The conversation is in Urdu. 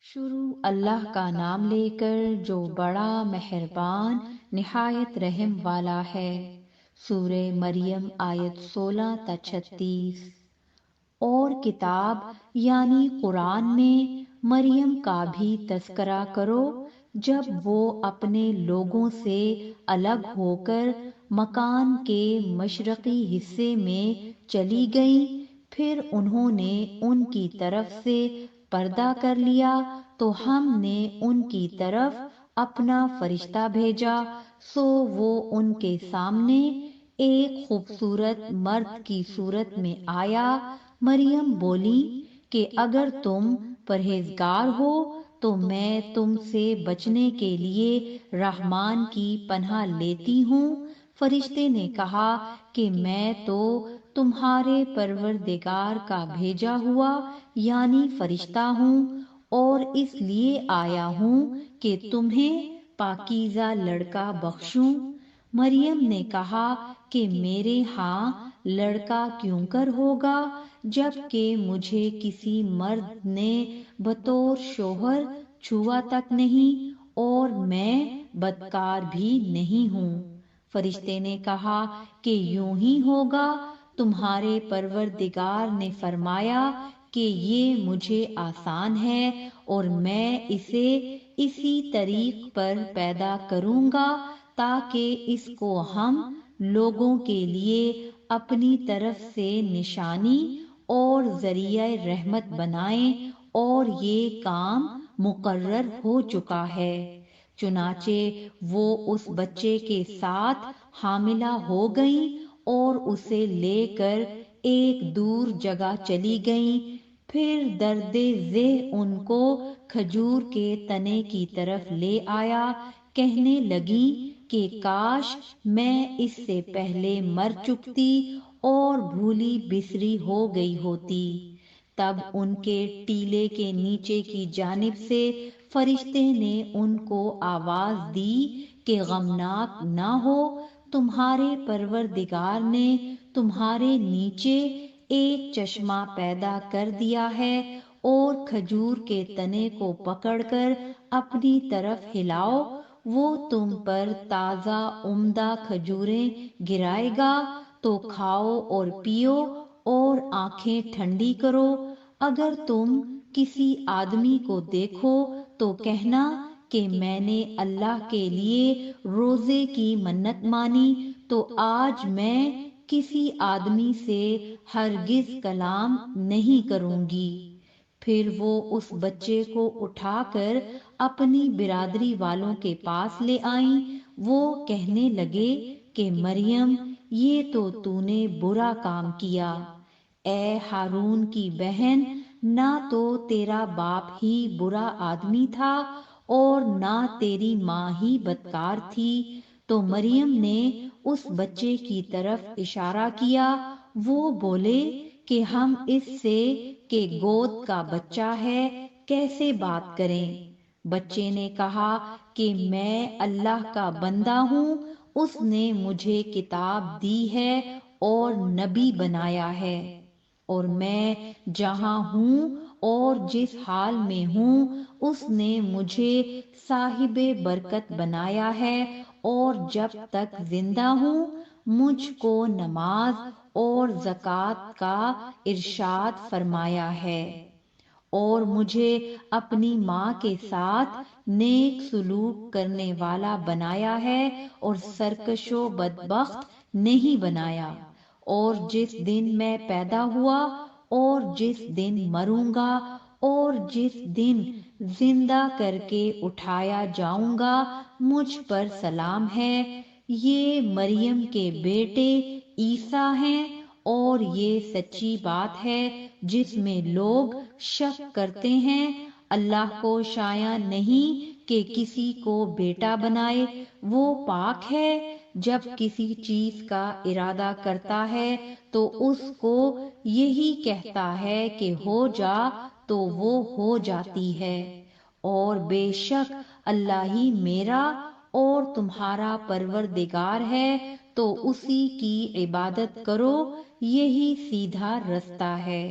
شروع اللہ کا نام لے کر جو بڑا مہربان نہایت رحم والا ہے۔ سورہ مریم آیت 16 تا 36۔ اور کتاب یعنی قرآن میں مریم کا بھی تذکرہ کرو جب وہ اپنے لوگوں سے الگ ہو کر مکان کے مشرقی حصے میں چلی گئیں، پھر انہوں نے ان کی طرف سے پردہ کر لیا تو ہم نے ان کی طرف اپنا فرشتہ بھیجا، سو وہ ان کے سامنے ایک خوبصورت مرد کی صورت میں آیا۔ مریم بولی کہ اگر تم پرہیزگار ہو تو میں تم سے بچنے کے لیے رحمان کی پناہ لیتی ہوں۔ فرشتے نے کہا کہ میں تو تمہارے پروردگار کا بھیجا ہوا یعنی فرشتہ ہوں، اور اس لیے آیا ہوں کہ تمہیں پاکیزہ لڑکا بخشوں۔ مریم نے کہا کہ میرے ہاں لڑکا کیوں کر ہوگا جب کہ مجھے کسی مرد نے بطور شوہر چھوا تک نہیں، اور میں بدکار بھی نہیں ہوں۔ فرشتے نے کہا کہ یوں ہی ہوگا، تمہارے پروردگار نے فرمایا کہ یہ مجھے آسان ہے اور میں اسے اسی طریق پر پیدا کروں گا تاکہ اس کو ہم لوگوں کے لیے اپنی طرف سے نشانی اور ذریعہ رحمت بنائیں، اور یہ کام مقرر ہو چکا ہے۔ چنانچہ وہ اس بچے کے ساتھ حاملہ ہو گئیں اور اسے لے کر ایک دور جگہ چلی گئیں۔ پھر درد ذہ ان کو کھجور کے تنے کی طرف لے آیا، کہنے لگیں کہ کاش میں اس سے پہلے مر چکتی اور بھولی بسری ہو گئی ہوتی۔ تب ان کے ٹیلے کے نیچے کی جانب سے فرشتے نے ان کو آواز دی کہ غمناک نہ ہو، تمہارے پروردگار نے تمہارے نیچے ایک چشمہ پیدا کر دیا ہے، اور کھجور کے تنے کو پکڑ کر اپنی طرف ہلاؤ، وہ تم پر تازہ عمدہ کھجوریں گرائے گا، تو کھاؤ اور پیو اور آنکھیں ٹھنڈی کرو۔ اگر تم کسی آدمی کو دیکھو تو کہنا کہ میں نے اللہ کے لیے روزے کی منت مانی، تو آج میں کسی آدمی سے ہرگز کلام نہیں کروں گی۔ پھر وہ اس بچے کو اٹھا کر اپنی برادری والوں کے پاس لے آئیں۔ وہ کہنے لگے کہ مریم، یہ تو نے برا کام کیا۔ اے ہارون کی بہن، نہ تو تیرا باپ ہی برا آدمی تھا اور نہ تیری ماں ہی بدکار تھی۔ تو مریم نے اس بچے کی طرف اشارہ کیا۔ وہ بولے کہ ہم اس سے کہ گود کا بچہ ہے کیسے بات کریں؟ بچے نے کہا کہ میں اللہ کا بندہ ہوں، اس نے مجھے کتاب دی ہے اور نبی بنایا ہے، اور میں جہاں ہوں اور جس حال میں ہوں اس نے مجھے صاحب برکت بنایا ہے، اور جب تک زندہ ہوں مجھ کو نماز اور زکوٰۃ کا ارشاد فرمایا ہے، اور مجھے اپنی ماں کے ساتھ نیک سلوک کرنے والا بنایا ہے اور سرکش و بدبخت نہیں بنایا، اور جس دن میں پیدا ہوا اور جس دن مروں گا اور جس دن زندہ کر کے اٹھایا جاؤں گا مجھ پر سلام ہے۔ یہ مریم کے بیٹے عیسیٰ ہیں، اور یہ سچی بات ہے جس میں لوگ شک کرتے ہیں۔ اللہ کو شایع نہیں کہ کسی کو بیٹا بنائے، وہ پاک ہے۔ جب کسی چیز کا ارادہ کرتا ہے تو اس کو یہی کہتا ہے کہ ہو جا تو وہ ہو جاتی ہے، اور بے شک اللہ ہی میرا اور تمہارا پروردگار ہے، تو اسی کی عبادت کرو، یہی سیدھا رستہ ہے۔